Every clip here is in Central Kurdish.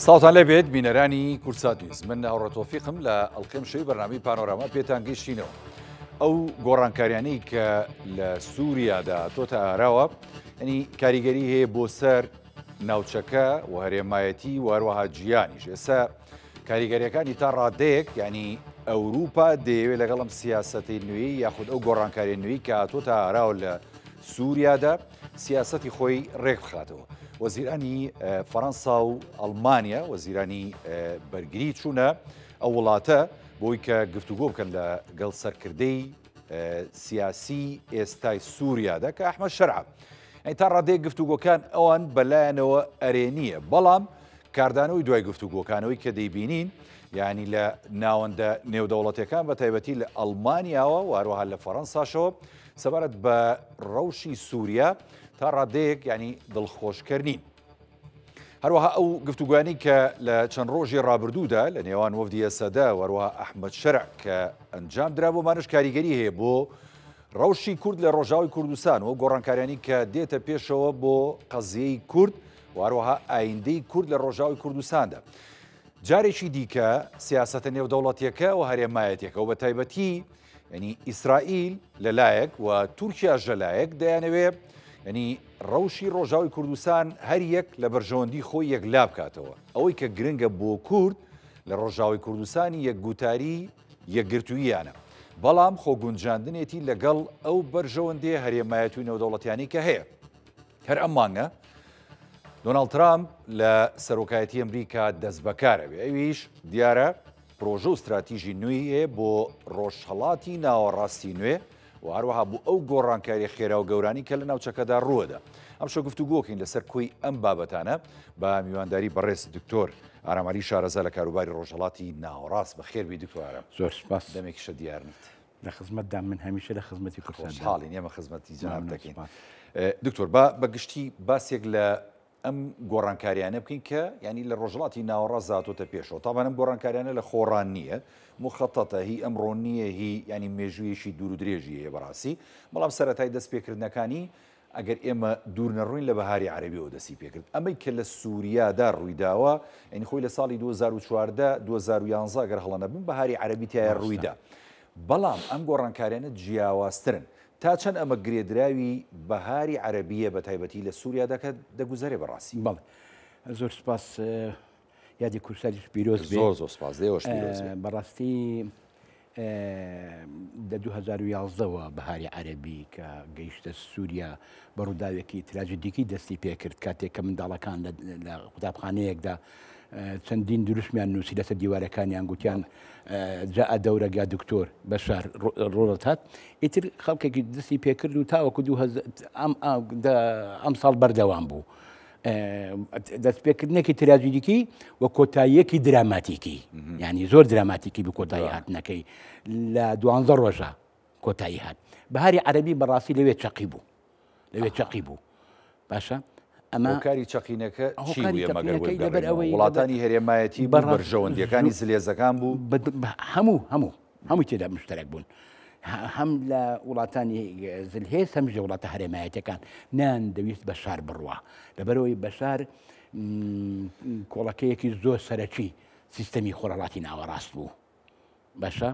ساڵتان لەبێت بینەرانی کورسات نیوز من هاوڕێتۆفیقم لە ئەڵقێمشەی بەرنامەی پانۆراما پێتان گەیشتینەوە. ئەو گۆڕانکاریانەی کە لە سووریادا تۆتە ئاراوە ئەنی کاریگەری هەیە بۆ سەر ناوچەکە و هەرێمایەتی و هەروەها جیانیش. ئێستا کاریگەریەکانی تا ڕادەیەک ینی ئەوروپا دەیەوێت لەگەڵم سیاسەتی نوێی یاخود ئەو گۆڕانکاری نوێی کە هاتۆتە ئاراوە لە سووریادا سیاسەتی خۆی ڕێک بخاتەوە. وەزیرانی فەڕەنسا و ئەڵمانیا وەزیرانی بەرگری چوونە ئەو وڵاتە بۆی کە گفتوگۆ بکەن لەگەڵ سەرکردەی سیاسی ئێستای سووریادا کە ئەحمەد شەرع. تا ڕادەیە گفتوگۆکان ئەوان بەلایەنەوە ئەرێنیە، بەڵام کاردانەوەی دوای گفتوگۆکانەوەی کە دەیبینین ینی لە ناوەندە نێودەوڵەتەکان بە تایبەتی لە ئەڵمانیاوە و هەروەها لە فەڕەنساشەوە سەبارەت بە ڕەوشی سووریا تا ڕادەیەک ینی دڵخۆشکردنین. هەروەها ئەو گفتوگوانی کە لە چەند ڕۆژی ڕابردوودا لە نێوان وەفدی ئەسەدا وەروەها ئەحمەد شەرع کە ئەنجام درا بۆمانش کاریگەری هەیە بۆ ڕەوشی کورد لە ڕۆژاوی کوردستان و گۆڕانکاریانی کە دێتە پێشەوە بۆ قەزیەی کورد و هەروەها ئایندەی کورد لە ڕۆژاوی کوردستاندا. جارێکی دیکە سیاسەتە نێودەوڵەتیەکە و هەرێمایەتێکە و بە تایبەتی ینی ئیسرائیل لەلایەک و تورکیاش لەلایەک دەیانەوێ ینی ڕەوشی ڕۆژاوی کوردستان هەر یەک لە بەرژەوەندی خۆی یەکلا بکاتەوە. ئەوەی کە گرنگە بۆ کورد لە ڕۆژاوی کوردستانی یەکگوتاری یەکگرتوویانە، بەڵام خۆگونجاندنێتی لەگەڵ ئەو بەرژەوەندێ هەرێمایەتی و نێودەوڵەتیانی کە هەیە. هەر ئەم مانگە دۆناڵد ترامپ لە سەرۆکایەتی ئەمریکا دەست بەکارەوێ. ئەویش دیارە پرۆژە و استراتیژی نوێی هەیە بۆ ڕۆژهەڵاتی ناوەڕاستی نوێ و هەروەها بوو ئەو گۆڕانکاری خێرا و گەورانی کە لە ناوچەکەدا ڕووەدا. ئەم شە گفتوگۆکەین لەسەر کۆی ئەم بابەتانە بە میوانداری بەڕێز دکتۆر ئارامەلی شارەزا لە کاروباری ڕۆژهەڵاتی ناوەڕاست. بەخێربی دکتۆرە. زۆر سپاس. دەمێکیشە دیارنیت. لە خزمەتدا من هەمیشە لە خزمەتی کورسان حاڵین ئێمە خزمەتی جەناب دەکەین. دکتۆر بەگشتی باسێک لە ئەم گۆڕانکاریانە بکەین کە ینی لە ڕۆژهڵاتی ناوەڕاست زاتۆتە پێشەوە. تاوان ئەم گۆڕانکاریانە لە خۆڕان نییە، مخەتەتە هی ئەمڕۆ نییە، هی ینی مێژوویەشی دوور و درێژی هەیە بەڕاستی، بەڵام سەرەتای دەستپێکردنەکانی ئەگەر ئێمە دوور نەڕووین لە بەهاری عەرەبیەوە دەستی پێکرد. ئەمەی کە لە سووریادا ڕوویداوە ینی خۆی لە ساڵی 2014 2011 گەر هەڵە نەبوون بەهاری عەرەبی تایە ڕوویدا، بەڵام ئەم گۆڕانکاریانە جیاوازترن. تا چەند ئەمە گرێدراوی بەهاری عەرەبیە بە تایبەتی لە سووریادا کە دەگوزارێ بەڕاستی؟ بەڵێ زۆر سپاس، یادی کورساریش پیرۆز بێ. زۆر سپاس دێوەش پیرۆز بێ. بەڕاستی لە 2011ەوە بەهاری عەرەبی کە گەیشتە سووریا بە ڕووداوێکی تراژیدیکی دەستی پێکرد کاتێک کە منداڵەکان لە قوتابخانەیەکدا چەندین دروستمیان نووسی لەسەر دیوارەکانیان گوتیان جاء دەورەگا دکتۆر بەشار ڕۆڵەت هات. ئیتر خەڵکێکی دەستی پێکرد و تاوەکو ئەم ساڵ بەردەوام بوو. دەستپێکردنێکی تراژیدیکی و کۆتاییەکی دراماتیکی، ینی زۆر دراماتیکی بە کۆتایی هاتنەکەی لە 12 ڕۆژە کۆتایی هات. بەهاری عەرەبی بەڕاستی لەوێ چەقی بوو. باشە ئەمە کاری چەقینەکە چی بووە مەگەر وڵاتانی هەرێمایەتی بەرژەوەندیەکانی زلێزەکان بوو؟ هەموو تێدا مشتەرەک بوون، هەم لە وڵاتانی زلهێز هەم لە وڵاتە هەرێمایەتەکان نان دەویست بەشار بڕوە، لەبەرەوەی بەشار کۆڵەکەیەکی زۆر سەرەکی سیستەمی خۆرهەڵاتی ناوەڕاست بوو. باشە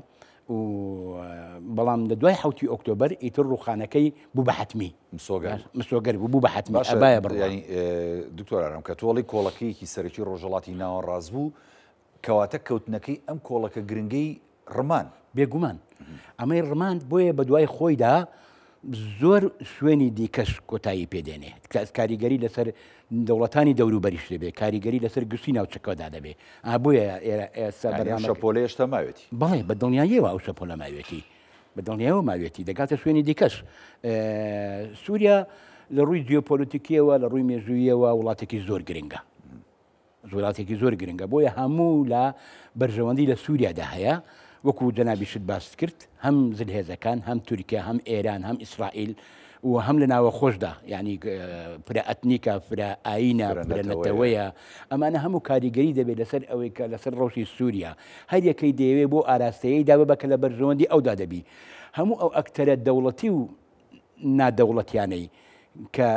بەڵام لە دوای 7 ئۆکتۆبەر ئیتر ڕووخانەکەی بوو بە حتمی مسۆگەر بوو بە حتمی. ئەبایە بڕیانی دکتۆر ئارام کە تۆڵی کۆڵەکەیەکی سەرەکی ڕۆژهەڵاتی ناوەڕاست بوو، کەواتە کەوتنەکەی ئەم کۆڵەکە گرنگەی ڕمان بێگومان. ئەمەی ڕمان بۆیە بە دوای خۆیدا زۆر شوێنی دیکەش کۆتایی پێدێنێ. کاریگەری لەسەر دەوڵەتانی دەوروبەریش دەبێ، کاریگەری لەسەر گشتی ناوچەکەدا دەبێ. بۆیە ئێستا شەپۆلەیەشتا ماوێتی. بەڵێ بە دڵنیاییەوە ئەو شەپۆلە ماوێتی، بە دڵنیایەوە ماوێتی دەگاتە شوێنی دیکەش. سووریا لە ڕووی جیۆپۆلیتیکیەوە لە ڕووی مێژوویەوە وڵاتێکی زۆر گرنگە، وڵاتێکی زۆر گرنگە. بۆیە هەموو لە بەرژەوەندی لە سووریادا هەیە، وەکو جەنابیشت باس کرد، هەم زلهێزەکان، هەم تورکیا، هەم ئێران، هەم ئیسرائیل و هەم لە ناوە خۆشدا، ینی فرە ئەتنیکە، فرە ئاینە، فرە نەتەوەیە. ئەمانە هەموو کاریگەری دەبێت لەسەر ئەوەی کە لەسەر ڕۆژی سووریا هەر یەکەی دەیەوێت بۆ ئاراستەیەیدا ببەکە لە بەرژەوەندی ئەودا دەبی. هەموو ئەو ئەکتەرە دەوڵەتی و نادەوڵەتیانەی کە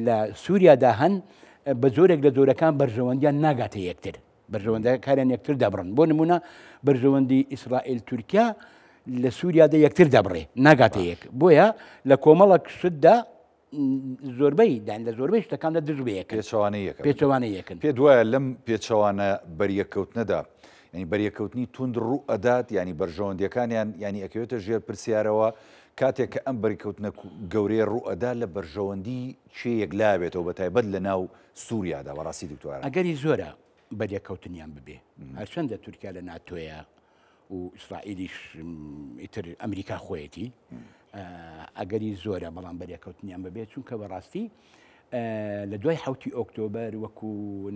لە سووریادا هەن بە زۆرێک لە جۆرەکان بەرژەوەندیان ناگاتە یەکتر بەرژەوەندەکانیان یەکتر دەبڕن بۆ نمونە بەرژەوەندی ئیسرائیل تورکیا لە سووریادا یەکتر دەبڕێ ناگاتە یەک بۆیە لە کۆمەڵک شتدا زۆربەی لە زۆربەی شتەکاندا دژ بەیەکە پێچەوانەی یەکن پێ دوایە لەم پێچەوانە بەریەکەوتنەدا ینی بەریەکەوتنی تند ڕوو ئەدات ینی بەرژەوەندیەکانیان ینی ئەکەوێتە ژێر پرسیارەوە کاتێک کە ئەم بەریکەوتنە گەورەی ڕوو ئەدا لە بەرژەوەندی چێیەک لابێتەوە بە تایبەت لە ناو سووریادا بەڕاستی دکتۆرە ئەگەری زۆرە بەریەکەوتنیان ببێ هەرچەندە تورکیا لە ناتۆیە و ئیسرائیلیش ئیتر ئەمریکا خۆیەتی ئەگەری زۆرە بەڵام بەریەکەوتنیان ببێت چونکە بەڕاستی لە دوای 7 ئۆکتۆبەر وەکو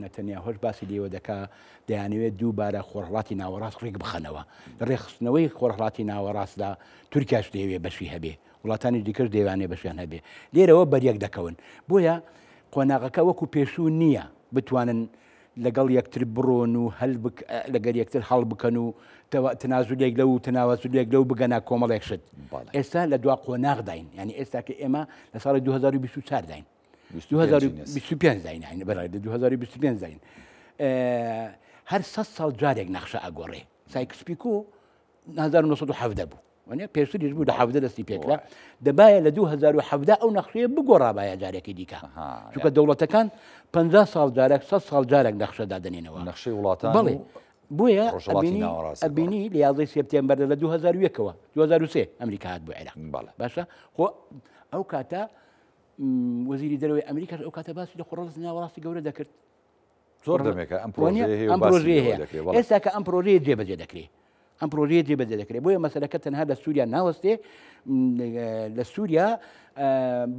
نەتەنیاهۆش باسی لێوە دەکا دەیانەوێت دووبارە خۆرهڵاتی ناوەڕاست ڕێک بخەنەوە ڕێخستنەوەی خۆرهڵاتی ناوەڕاستدا تورکیاش دەیەوێ بەشی هەبێ وڵاتانی دیکەش دەیوانێ بەشیان هەبێ لێرەوە بەریەک دەکەون بۆیە قۆناغەکە وەکو پێشوو نییە بتوانن لەگەڵ یەکتر بڕۆن و لەگەر یەکتر هەڵ بکەن و تەنازولێک لەو و تەناوەزولێک لەو بگەنە کۆمەڵێک شت ئێستا لە دوا قۆناغ داین ینی ئێستا کە ئێمە لە ساڵی 2024 داین 2025 داین بەڕای 2025 داین هەر 100 ساڵ جارێک نەخشە ئەگۆڕێ سایکسپیکۆ 1970 بوو وانە پێشتریش بوو لە 70 دەستی پێکرا دەبایە لە 2017 ئەو نەخشەیە بگۆڕا باە جارێکی دیکە چونکە دەوڵەتەکان 50 ساڵ جارێک 100 ساڵ جارێک نەخشە دادنێنەوە نەخشەی وڵاتان بڵێ بۆیە ئەبینی لە 11 سپتێمبەر لە 2001ەوە 2003 ئەمریکا هات بۆ عێراق باشە خۆ ئەو کاتە وەزیری دەرەوەی ئەمریکاش ئەو کاتە باسی لە خۆڕەڵاتی ناوەڕاستی گەورە دەکرد زۆر دەمێکە ئەم پرۆژەیە هەیە ئێستا کە ئەم پرۆژەیە جێبەجێ دەکرێت ئەم پرۆژەیە جێبەجێ دەکرێت بۆیە مەسەلەکە تەنها لە سووریا ناوەستێ لە سووریا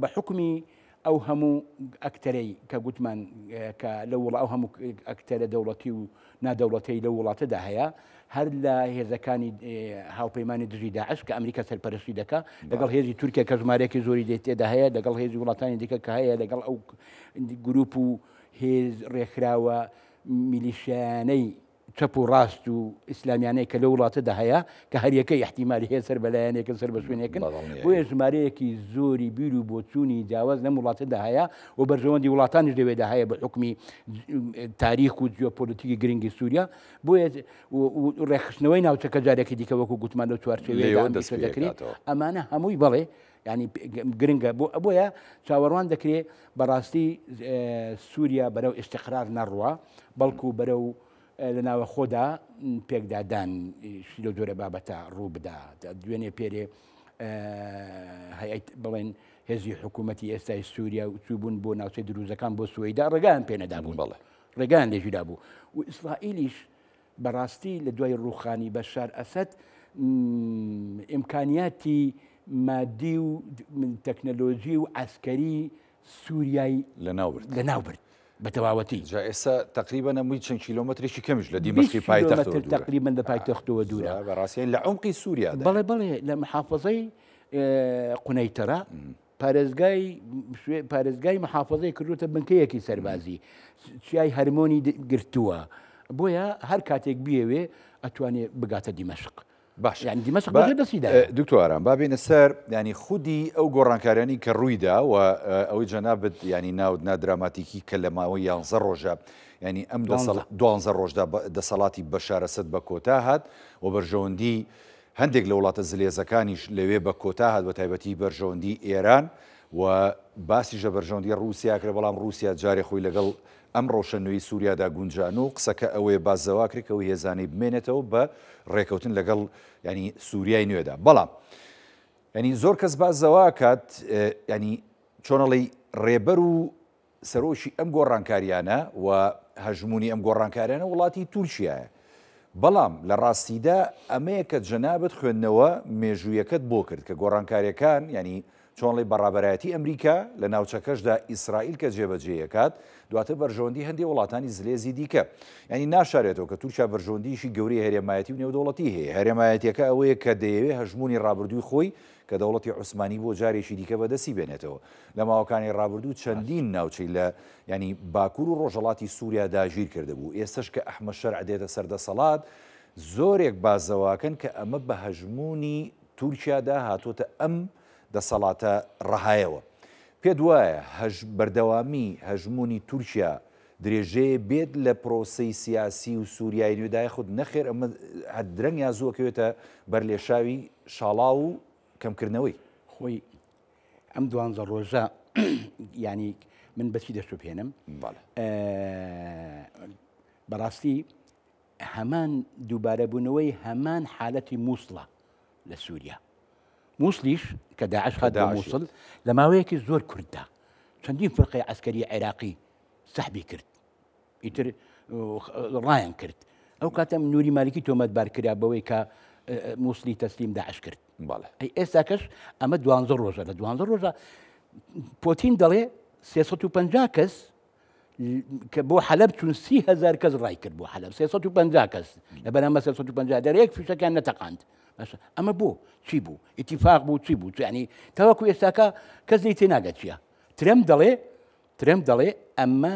بە حکمی ئەو هەموو ئەکتەرەی کە گوتمان کە لە وڵ ئەو هەموو ئەکتەرە دەوڵەتی و نادەوڵەتەی لە وڵاتەدا هەیە هەر لە هێزەکانی هاوپەیمانی دژی داعش کە ئەمریکا سەرپەرشتی دەکا لەگەڵ هێزی تورکیا کە ژمارەیەکی زۆری تێدا هەیە لەگەڵ هێزی وڵاتانی دیکە کە هەیە لەگەڵ ئەو گروپ و هێز ڕێکخراوە میلیشیانەی چەپ و ڕاست و ئیسلامیانەی کە لە وڵاتەدا هەیە کە هەریەکەی احتیمالی هەیە سەر بەلایەنێکن سەر بە شوێنێکن بۆیە ژمارەیەکی زۆری بیر و بۆچوونی جیاواز لەم وڵاتەدا هەیە و بەرژەوەندی وڵاتانیش دەوێدا هەیە بە حکمی تاریخ و جیۆپۆلیتیکی گرنگی سووریا بۆیە ڕێخستنەوەی ناوچەکە جارێکی دیکە وەکو گوتمان لەو چوارچێوەیەدا دەکرێت ئەمانە هەمووی بەڵێ ینی گرنگە بۆیە چاوەڕوان دەکرێت بەڕاستی سووریا بەرەو ئیستیقرار نەڕوە بەڵکو بەرەو لە ناوە خۆدا پێکدادان لە جۆرە بابەتە ڕوو بدا دوێنێ پێرێ بڵێن هێزی حکوومەتی ئێستای سووریا و چوبوون بۆ ناوچەی دروزەکان بۆ سوێدا ڕێگان پێنەدابوون بەڵێ ڕێگان لێژیدا بوو و ئیسرائیلیش بەڕاستی لە دوای ڕوخانی بەشار ئەسەد ئیمکانیاتی مادی و تەکنەلۆژی و عەسکەری سووریای لەناوبرد بەتەواوەتی ئێستا تقریبا نەمووی چەند کیلۆمەترێکی کەمیش لە دیمەشقی پایتەختەوە تقریبا لە پایتەختەوە دوورە بەڕاستی لە عمقی سووریا بەڵێ لە محافظەی قونەیتەرا پارێزگای محافظەی کردوتە بنکەیەکی سەربازی چیای هەرمۆنی گرتووە بۆیە هەر کاتێک بیەوێ ئەتوانێت بگاتە دیمەشق باش يعني دیمەشق بەجێ دەستیدا دکتۆران با بێنە سەر ینی خودی ئەو گۆڕانکاریانی کە ڕوویدا و ئەوەی جەنابەت ینی ناودنا دراماتیکی کە لە ماوەی 11 ڕۆژە ینی ئەم 12 ڕۆژدا دەسەڵاتی بەشار ئەسەد بە کۆتا هات و بەرژەوەندی هەندێک لە وڵاتە زلێزەکانیش لەوێ بە کۆتا هات بە تایبەتی بەرژەوەندی ئێران و باسیژە بەرژەوەندی رووسیا کرد بەڵام رووسیا جارێ خۆی لەگەڵ ئەم ڕۆشنووی سووریادا گونجان و قسەکە ئەوەیە بازەوا کردکەوە هێزانەی بمێنێتەوە بە ڕێکەوتن لەگەڵ ینی سووریای نوێدا بەڵام ینی زۆر کەس بازەوا کات ینی چۆنەڵی ڕێبەر و سەرۆشی ئەم گۆڕانکاریانە و هەژمونی ئەم گۆڕانکاریانە وڵاتی تورکیایە بەڵام لە ڕاستیدا ئەمەیە کە جەنابەت خوێندنەوە مێژوویەکەت بۆ کرد کە گۆڕانکاریەکان ینی چۆنڵی بەڕابەرایەتی ئەمریکا لە ناوچەکەشدا ئیسرائیل کە جێبەجێیەکات دواتە بەرژەوەندی هەندێک وڵاتانی زلێزی دیکە ینی ناشارێتەوە کە تورکیا بەرژەوەندیشی گەورەی هەرێمایەتی و نێودەوڵەتی هەیە هەرێمایەتیەکە ئەوەیە کە دەیەوێت هەژمونی ڕابردووی خۆی کە دەوڵەتی عوسمانی بۆ جارێکی دیکە بەدەستی بێنێتەوە لە ماوەکانی ڕابردوو چەندین ناوچەی لە ینی باکوور و ڕۆژهەڵاتی سووریا داگیر کردهبوو ئێستش کە ئەحمەد شەرع دێتە سەردەسەڵات زۆرێک بازەواکەن کە ئەمە بە هەژمونی تورکیادا هاتوۆتە ئەم دەسەڵاتە ڕەهایەوە پێت وایە بەردەوامی هەژمونی تورکیا درێژەیە بێت لە پرۆسەی سیاسی و سووریای نوێدای خود نەخێر ئەمە درەنگ یا زووەکەوێتە بەرلێشاوی شاڵاو و کەمکردنەوەی خۆی ئەم 12 ڕۆژە ینی من بەچی دەست پێێنم بەڕاستی هەمان دووبارەبوونەوەی هەمان حالەتی مووسڵە لە سووریا مووسلیش کە داعش هات بە مووسڵ لە ماوەیەکی زۆر کورددا چەندین فرقەی عسکەری عێراقی سەحبی کرد ئیتر ڕایان کرد ئەو کاتەم نووری مالکی تۆمەتبار کرا بەوەی کە مووسلی تەسلیم داعش کرد ئەی ئێستا کەش ئەمە 12 ڕۆژە لە 12 ڕۆژە پۆتین دەڵێ 350 کەس کە بۆ حەلەب چون 30,000 کەس ڕای کرد بۆ حەلەب 350 کەس لە بەرامبەر 350 دەرەیەک فیشەکان نەتەقاند ئەمە بۆ چی بوو ئیتیفاق بوو چی بوو ینی تەواکو ئێستاکە کەس لی تێناگەت چییە ترێم دەڵێ ئەمە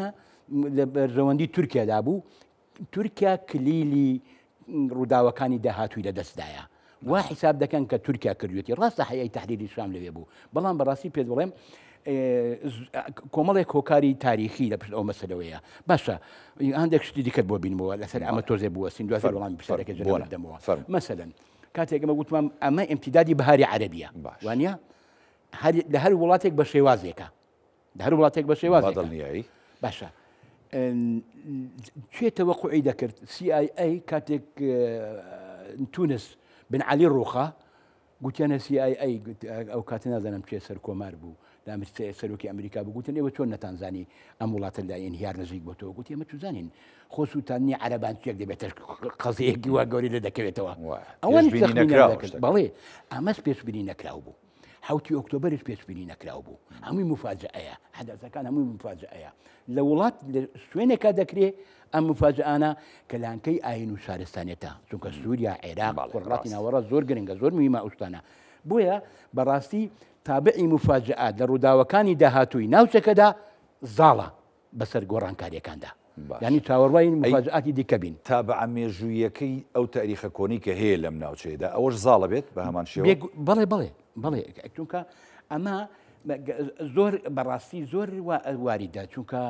لە بەرژەوەندی تورکیادا بوو تورکیا کلیلی ڕووداوەکانی داهاتووی لەدەستدایە وا حیساب دەکەن کە تورکیا کردوێتی ڕاستە حەیەی تەحریری شام لەوێ بوو بەڵام بەڕاستی پێت بڵێم کۆمەڵێک هۆکاری تاریخی لە پشت ئەو مەسەلەوەیە باشە هەندێک شتی دیکرد بۆ بینەوە لەسەر ئەمە تۆزێ بووەستین دوای وەڵامی پرسیارەکە جەرەدەمەوە مەسەلەن کاتێک ئەمە گوتمام ئەمە ئیمتیدادی بەهاری عەرەبیە وانە لە هەر وڵاتێک بە شێوازێکە لە هەر وڵاتێک بە شێوازێک باشە کوێ تەوەقوعی دەکرد CIA کاتێک تونس بن عەلی ڕوخا گوتیانە CIA ئەو کاتە نازانم چێ سەر کۆمار بوو سەرۆکی ئەمریکا بوو گوتن ئێوە چۆن نەتانزانی ئەم وڵاتە لا ئینهیار نزیک بۆتەوە گوتی ئەمە چزانین خۆ سووتانی عەرەبان چێک دەبێتە قەزەیەکی وا گەوری لە دەکەوێتەوە ئەوەن بەڵێ ئەمەش پێشبینی نەکراو بوو حوتی ئۆکتۆبەرش پێشبینی نەکراو بوو هەمووی مفاجئەیە حەدەثەکان هەمووی مفاجئەیە لە وڵات شوێنێکا دەکرێت ئەم مفاجئانە کە لانکەی ئاین و شارستانێتە چونکە سووریا عێراق قوڕاتی ناوەڕاست زۆر گرنگە زۆر مهمە ئەوشتانە بۆیە بەڕاستی تابعی مفاجئات لە ڕووداوەکانی داهاتووی ناوچەکەدا زاڵە بەسەر گۆڕانکاریەکاندا ینی چاوەڕوای مفاجئاتی دیکە بین تا بە ئەمێژوویەکەی ئەو تاریخە کۆنی کە هەیە لەم ناوچەیەدا ئەوەش زاڵە بێت بە هەمان شێوە بەڵێ چونکە ئەمە زۆر بەڕاستی زۆر واریدا چونکە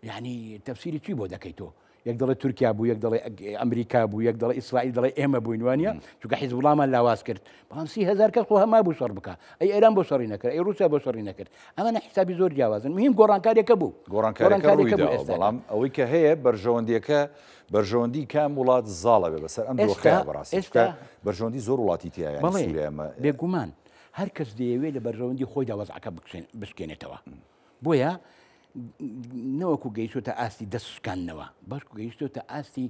یعنی تەفسیری چی بۆ دەکەیت تۆ یەک دەڵێ تورکیا بوو یەک دەڵێ ئەمریکا بوو یەک دەڵێ ئیسرائیل دەڵێ ئێمە بووین وانە چونکە حیزب وڵامان لاواز کرد بەڵام 30,000 کەس خۆ هەما بوو شەڕ بکە ئەی ئێران بۆ شەڕی نەکرد ئەی رووسیا بۆ شەڕی نەکرد ئەمە حسابی زۆر جیاوازن مهم گۆڕانکاریەکە بوو گۆڕانکاریەکە بەڵام ئەوەی کە هەیە بەرژەوەندی کام وڵات زاڵە بێ بەسەر ئەم دۆخەیە بەڕاستی بەرژەوەندی زۆر وڵاتی تایە بێگومان هەر کەس دەیەوێت لە بەرژەوەندی خۆیدا وەزعەکە بشکێنێتەوە بۆیە نەوەکو گەیشتۆتە ئاستی دەستشکاندنەوە بەشکو گەیشتۆتە ئاستی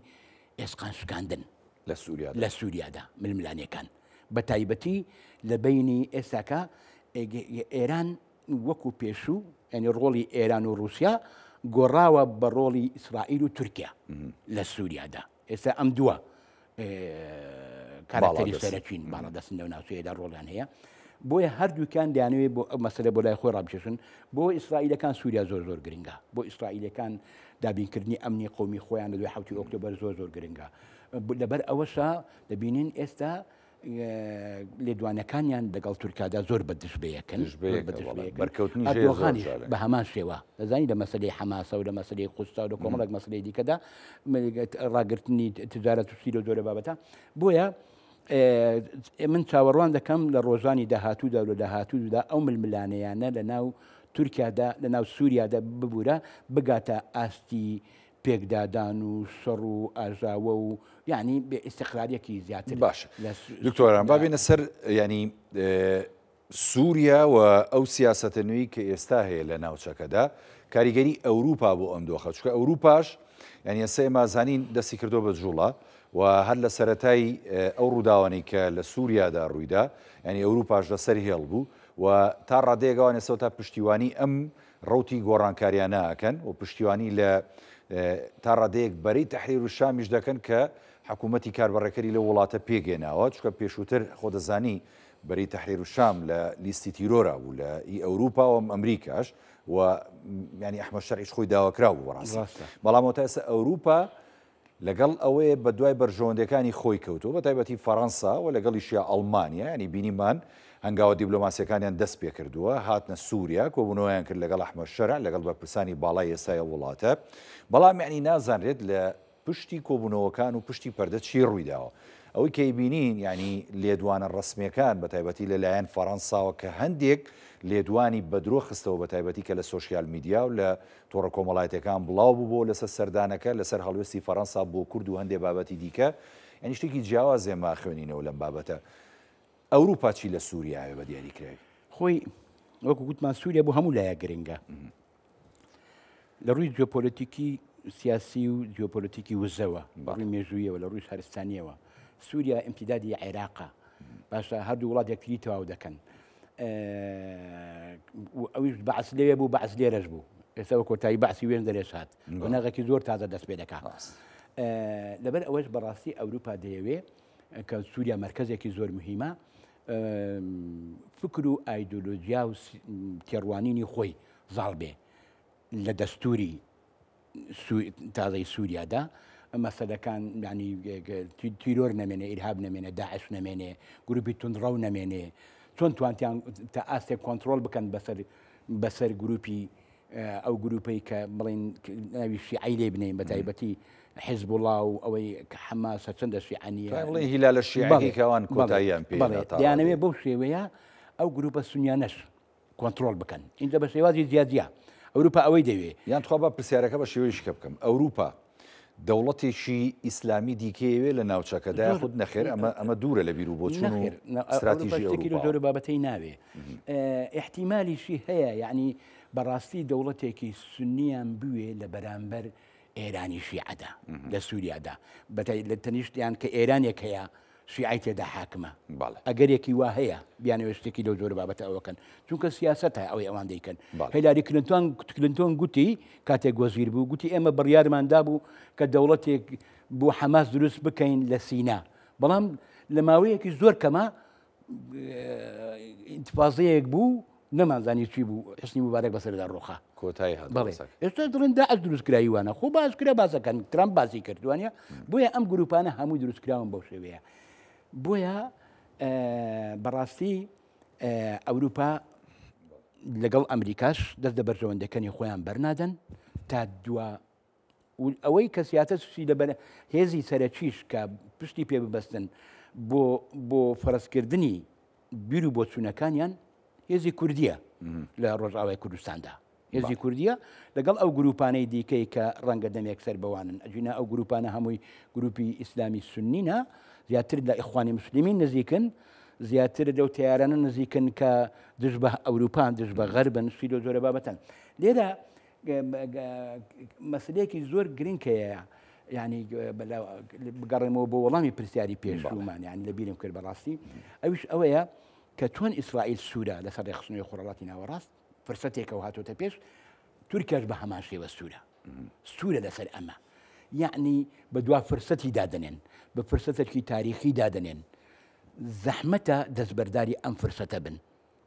ئێسقان شکاندن لە سووریادا ململانیەکان بە تایبەتی لە بینی ئێستاکە ئێران وەکو پێشوو ئەنی ڕۆڵی ئێران و رووسیا گۆڕاوە بە ڕۆڵی ئیسرائیل و تورکیا لە سووریادا ئێستا ئەم دووە کارکتەری سەرەکین باڵا دەستن لەو ناوچەیەدا ڕۆڵیان هەیە بۆیە هەردووکان دەیانەوێت بۆ مەسەلە بۆ لای خۆی ڕابکێشن بۆ ئیسرائیلەکان سووریا زۆر گرنگە بۆ ئیسرائیلەکان دابینکردنی ئەمنی قومی خۆیان لە دوای حوتی ئۆکتۆبەر زۆر گرنگە لەبەر ئەوەشە دەبینین ئێستا لێدوانەکانیان لەگەڵ تورکادا زۆر بەدشبەیەکن بەرکەوتنی بە هەمان شێوە دەزانی لە مەسلەی حەماسە و لە مەسلەی قوستا و لە کۆمەڵێک مەسلەی دیکەدا ڕاگررتنی تجارەت و سیر و زۆرە بابەتە بۆیە من چاوەڕوان دەکەم لە ڕۆژانی داهاتوودا و لە داهاتوودا ئەو ململانەیانە لە ناو تورکیادا لە ناو سووریادا ببوورە بگاتە ئاستی پێکدادان و شەڕ و ئاژاوە و یعنی بێ ئیسیقراریەکی زیاتر باش دکتۆران با بێنە سەر ینی سووریا و ئەو سیاسەتە نوێی کە ئێستا هەیە لە ناوچەکەدا کاریگەری ئەوروپا بۆ ئەم دۆخە چکە ئەوروپاش ینی ئێستا مازانین دەستی کردۆ بە جوڵە و هەر لە سەرەتای ئەو ڕووداوانی کە لە سووریادا ڕوویدا ینی ئەوروپاش لەسەر هێڵ بوو و تا ڕادەیەگەوان ێستا تا پشتیوانی ئەم ڕوتی گۆڕانکاریانە ئەکەن و پشتیوانی لە تا ڕادەیەک بەرەی تەحریر و شامیش دەکەن کە حکوومەتی کاربڕێکەری لە وڵاتە پێگەێناوە چکە پێشووتر خۆ دەزانی بەرەی تەحریر و شام لە لیستی تیرۆرە بوو لە ئەوروپا و ئەمریکاش و ینی ئەحمەد شەرعیش خۆی داواکراو بوو بەڕاستی بەڵام تا ئێستا ئەوروپا لەگەڵ ئەوەیە بە دوای بەرژەوەندەکانی خۆی کەوتووە بە تایبەتی فەڕەنسا و لەگەڵیشیا ئەڵمانیا ینی بینیمان هەنگاوە دیبلۆماسیەکانیان دەست پێ کردووە هاتنە سووریا کۆبوونەوەیان کرد لەگەڵ ئەحمەد شەرع لەگەڵ بەرپرسانی باڵای ئێستای وڵاتە بەڵام یعنی نازانرێت لە پشتی کۆبوونەوەکان و پشتی پەردە چی ڕوویداوە ئەوەی کەی بینین ینی لێدوانە ڕسمیەکان بە تایبەتی لەلایەن فەڕەنساوە کە هەندێک لێدوانی بەدرۆ خستەوە بە تایبەتی کە لە سۆشیال میدیا و لە تۆڕە کۆمەڵایەتەکان بڵاو بوو بۆ لەسەر سەردانەکە لەسەر هەڵوێستی فەڕەنسا بۆ کورد و هەندێک بابەتی دیکە ینی شتێکی جیاوازێ ما خوێنینەوە لەم بابەتە ئەوروپا چی لە سووریاوێ بە دیاریکراوی خۆی وەکو گوتمان سووریا بۆ هەموو لایە گرنگە لە ڕووی جیۆپۆلیتیکی سیاسی و جیۆپۆلیتیکی وزەوە بەڕووی مێژوویەوە لە ڕووی هەرستانیەوە سووریا ئیمتیدادی عێراقە باشە هەردوو وڵات یەکتری تەواو دەکەن ئەویش بەعس لێوێ بوو بەعس لێرەش بوو ئێستا وە کۆتایی بەعسی وێن دەرێش هات وەناغێکی زۆر تازە دەست پێ دەکات لەبەر ئەوەش بەڕاستی ئەوروپا دەیەوێ کە سووریا مرکزێکی زۆر مهمە فکر و ئایدۆلۆژیا و تێڕوانینی خۆی زاڵ بێ لە دەستوری تازەی سووریادا مەسەلەکان ینی تیرۆر نەمێنێ ئیرهاب نەمێنێ داعش نەمێنێ گروپی توندڕەو نەمێنێ چۆن توانیان تا ئاستێک کۆنتترۆل بکەن بەسەر گروپی ئەو گروپەی کە بڵین ناوی شیعی لێ بنین بە تایبەتی حزب الله و ئەوەی حماسە چەندە شیعانیە هیلا لە شیعەکەی کەوان کۆتاییان پێ دەیانەوێ بەو شێوەیە ئەو گروپە سونیانەش کۆنتترۆل بکەن اینجا بە شێوازی زیادیە ئەوروپا ئەوەی دەوێ یان تخوا بە پرسیارەکە بە شێوەیەشکە بکەم ئەوروپا دەوڵەتێکی ئیسلامی دیکەوێ لە ناوچەکەدا خود نەخێر ئەمە دوورە لە بیر و بۆ چون و استراتیژی زۆر بابەتەی ناوێ احتیمالیشی هەیە یعنی بەڕاستی دەوڵەتێکی سنیان بوێ لە بەرامبەر ئێرانی شیعەدا لە سووریادا لە تەنیشتیان کە ئێرانێک هەیە شیعی تێدا حاکمە ئەگەرێکی وا هەیە بیانەوە شتێکی لەو زۆر بابەتە ئەوەکەن چونکە سیاست هەیە ئەوەی ئەوان دەیکەن هیلاری کلینتۆن گوتی کاتێک وەزیر بوو گوتی ئێمە بڕیارماندا بوو کە دەوڵەتێک بۆ حەماس دروست بکەین لە سینا بەڵام لە ماوەیەکی زۆر کەمە ئینتفاضەیەک بوو نەمانزانی چی بوو حسنی مبارەک بەسەردا ڕۆخا کۆتایی ئێستا دڵێن داعش دروستکراویوانە خۆ باسکرا باسەکەن ترامپ باسی کردوانە بۆیە ئەم گروپانە هەموو دروستکراون بەو شێوەیە بۆیە بەڕاستی ئەوروپا لەگەڵ ئەمریکاش دەست لە بەرژەوەندەکانی خۆیان بەرنادەن تا دووە ئەوەی کە سیاتەتی لەبەر هێزی سەرەکیش کە پشتی پێ ببەستن بۆ فەرزکردنی بیر و بۆ چوونەکانیان هێزی کوردیە لە ڕۆژئاوای کوردستاندا هێزی کوردیە لەگەڵ ئەو گروپانەی دیکەی کە ڕەنگە دەمێک سەر بەوانن ئەجینا ئەو گروپانە هەمووی گروپی ئیسلامی سنینە زیاتر لە ئیخوانی مسلمین نزیکن زیاتر لەو تیارانە نزیکن کە دژ بە ئەوروپان دژ بە غەربن شیل و زۆرە بابەتەن لێرە مەسلەیەکی زۆر گرنگکەیە ینی بگەڕێمەوە بۆ وەڵامی پرسیاری پێشومان یانی لە بیرم کرد بەڕاستی ئەویش ئەوەیە کە چۆن ئیسرائیل سوورە لەسەر ڕێخستنەوەی خۆڕەڵاتی ناوەڕاست فرسەتێکەوە هاتوۆتە پێش تورکیاش بە هەمان شێوە سوورە لەسەر ئەمە یعنی بە دوا فرسەتی دادنێن بە فرسەتێکی تاریخی دادنێن زەحمەتە دەستبەرداری ئەم فرسەتە بن